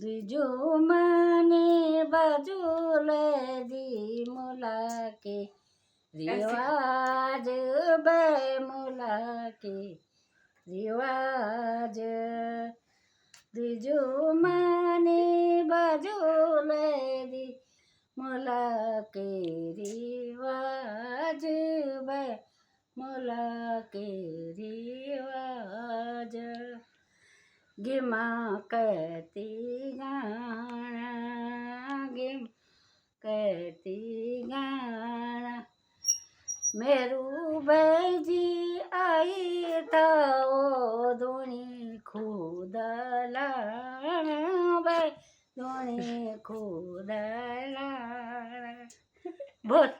દીજો મને બાજુલે દી મુલાકે રિવાજ બે મુલાકે રિવાજ દીજો મને બાજુલે દી મુલાકે રિવાજ બે મુલાકે રિવાજ ગીમાં કહેતી ગાણા ગીમ કહેતી ગાણા મેરું બેજી આઈ થાઓ ધૂણી ખુદલાણા બે ધૂણી ખુદલાણા બોલ